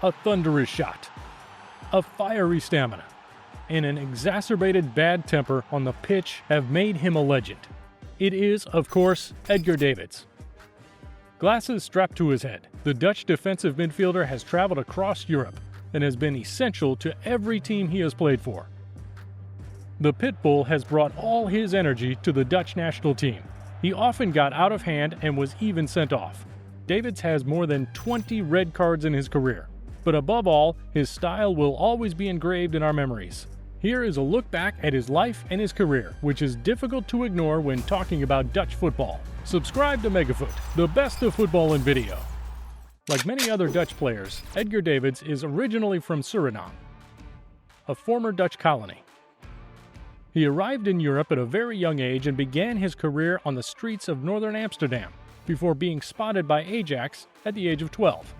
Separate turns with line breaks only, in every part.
a thunderous shot, a fiery stamina, and an exacerbated bad temper on the pitch have made him a legend. It is, of course, Edgar Davids. Glasses strapped to his head, the Dutch defensive midfielder has traveled across Europe and has been essential to every team he has played for. The Pitbull has brought all his energy to the Dutch national team. He often got out of hand and was even sent off. Davids has more than 20 red cards in his career, but above all, his style will always be engraved in our memories. Here is a look back at his life and his career, which is difficult to ignore when talking about Dutch football. Subscribe to Megafoot, the best of football in video. Like many other Dutch players, Edgar Davids is originally from Suriname, a former Dutch colony. He arrived in Europe at a very young age and began his career on the streets of northern Amsterdam before being spotted by Ajax at the age of 12.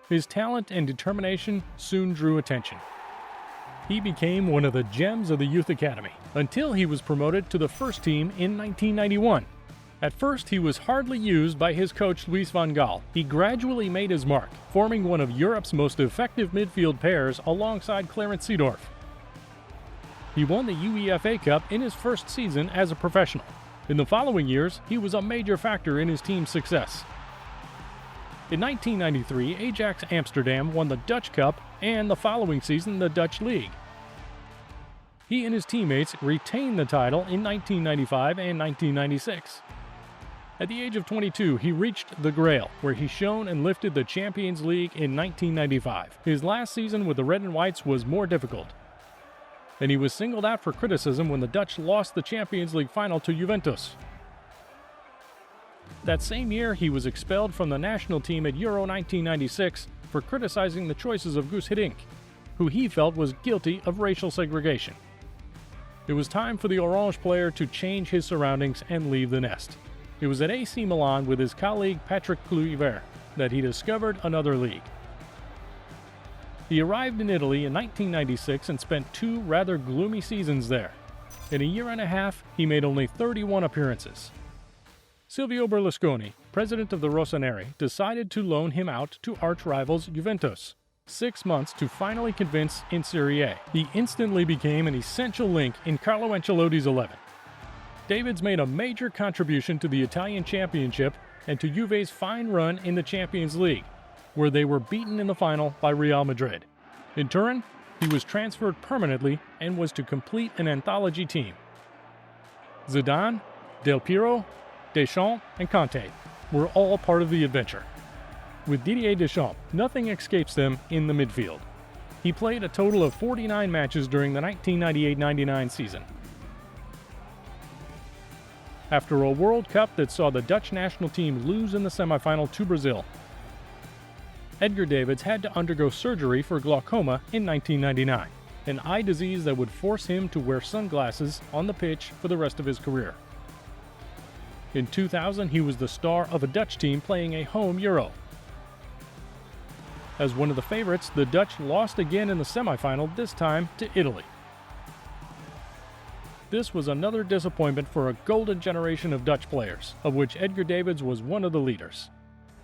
His talent and determination soon drew attention. He became one of the gems of the youth academy until he was promoted to the first team in 1991. At first, he was hardly used by his coach Louis van Gaal. He gradually made his mark, forming one of Europe's most effective midfield pairs alongside Clarence Seedorf. He won the UEFA Cup in his first season as a professional. In the following years, he was a major factor in his team's success. In 1993, Ajax Amsterdam won the Dutch Cup and the following season the Dutch League. He and his teammates retained the title in 1995 and 1996. At the age of 22, he reached the Grail, where he shone and lifted the Champions League in 1995. His last season with the Red and Whites was more difficult, and he was singled out for criticism when the Dutch lost the Champions League final to Juventus. That same year, he was expelled from the national team at Euro 1996 for criticizing the choices of Guus Hiddink, who he felt was guilty of racial segregation. It was time for the Orange player to change his surroundings and leave the nest. It was at AC Milan with his colleague Patrick Kluivert that he discovered another league. He arrived in Italy in 1996 and spent 2 rather gloomy seasons there. In a year and a half, he made only 31 appearances. Silvio Berlusconi, president of the Rossoneri, decided to loan him out to arch-rivals Juventus. 6 months to finally convince in Serie A. He instantly became an essential link in Carlo Ancelotti's 11. Davids made a major contribution to the Italian Championship and to Juve's fine run in the Champions League, where they were beaten in the final by Real Madrid. In Turin, he was transferred permanently and was to complete an anthology team. Zidane, Del Piero, Deschamps, and Conte were all part of the adventure. With Didier Deschamps, nothing escapes them in the midfield. He played a total of 49 matches during the 1998-99 season. After a World Cup that saw the Dutch national team lose in the semifinal to Brazil, Edgar Davids had to undergo surgery for glaucoma in 1999, an eye disease that would force him to wear sunglasses on the pitch for the rest of his career. In 2000, he was the star of a Dutch team playing a home Euro. As one of the favorites, the Dutch lost again in the semifinal, this time to Italy. This was another disappointment for a golden generation of Dutch players, of which Edgar Davids was one of the leaders.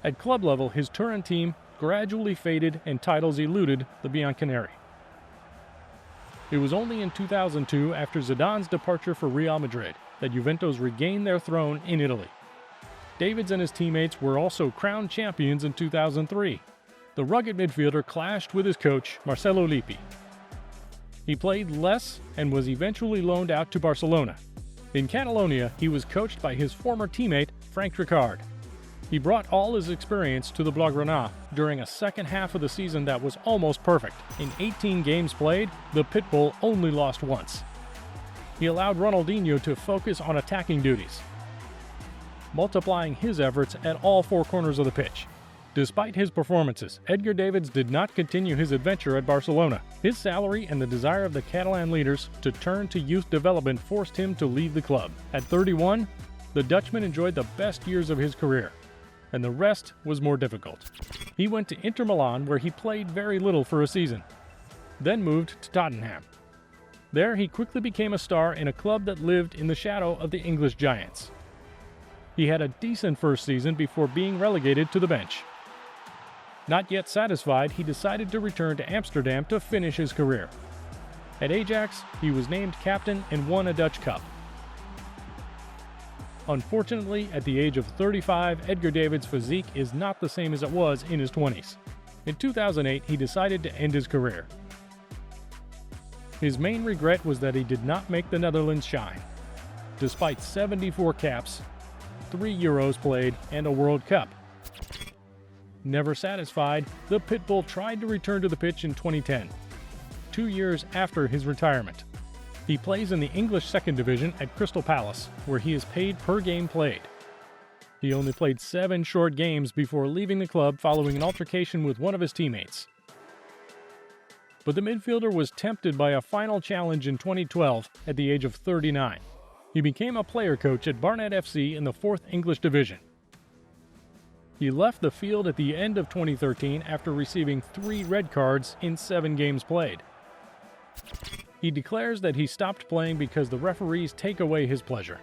At club level, his Turin team gradually faded and titles eluded the Bianconeri. It was only in 2002, after Zidane's departure for Real Madrid, that Juventus regained their throne in Italy. Davids and his teammates were also crowned champions in 2003. The rugged midfielder clashed with his coach, Marcelo Lippi. He played less and was eventually loaned out to Barcelona. In Catalonia, he was coached by his former teammate, Frank Rijkaard. He brought all his experience to the Blaugrana during a second half of the season that was almost perfect. In 18 games played, the Pitbull only lost once. He allowed Ronaldinho to focus on attacking duties, multiplying his efforts at all 4 corners of the pitch. Despite his performances, Edgar Davids did not continue his adventure at Barcelona. His salary and the desire of the Catalan leaders to turn to youth development forced him to leave the club. At 31, the Dutchman enjoyed the best years of his career, and the rest was more difficult. He went to Inter Milan, where he played very little for a season, then moved to Tottenham. There, he quickly became a star in a club that lived in the shadow of the English giants. He had a decent first season before being relegated to the bench. Not yet satisfied, he decided to return to Amsterdam to finish his career. At Ajax, he was named captain and won a Dutch Cup. Unfortunately, at the age of 35, Edgar Davids' physique is not the same as it was in his 20s. In 2008, he decided to end his career. His main regret was that he did not make the Netherlands shine. Despite 74 caps, 3 Euros played, and a World Cup. Never satisfied, the Pitbull tried to return to the pitch in 2010, 2 years after his retirement. He plays in the English Second Division at Crystal Palace, where he is paid per game played. He only played 7 short games before leaving the club following an altercation with one of his teammates. But the midfielder was tempted by a final challenge in 2012 at the age of 39. He became a player coach at Barnet FC in the 4th English Division. He left the field at the end of 2013 after receiving 3 red cards in 7 games played. He declares that he stopped playing because the referees take away his pleasure.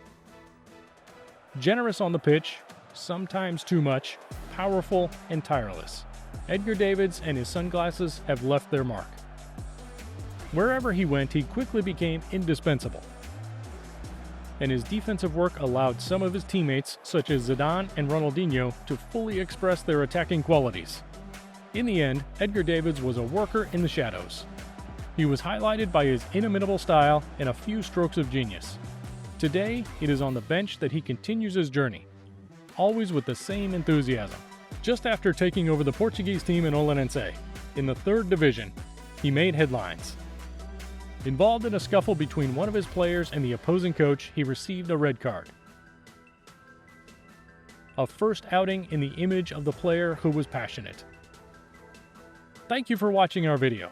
Generous on the pitch, sometimes too much, powerful and tireless, Edgar Davids and his sunglasses have left their mark. Wherever he went, he quickly became indispensable. And his defensive work allowed some of his teammates, such as Zidane and Ronaldinho, to fully express their attacking qualities. In the end, Edgar Davids was a worker in the shadows. He was highlighted by his inimitable style and a few strokes of genius. Today, it is on the bench that he continues his journey, always with the same enthusiasm. Just after taking over the Portuguese team in Olhanense, in the 3rd Division, he made headlines. Involved in a scuffle between one of his players and the opposing coach, he received a red card. A first outing in the image of the player who was passionate. Thank you for watching our video.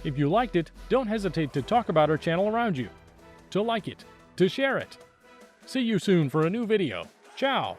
If you liked it, don't hesitate to talk about our channel around you, to like it, to share it. See you soon for a new video. Ciao!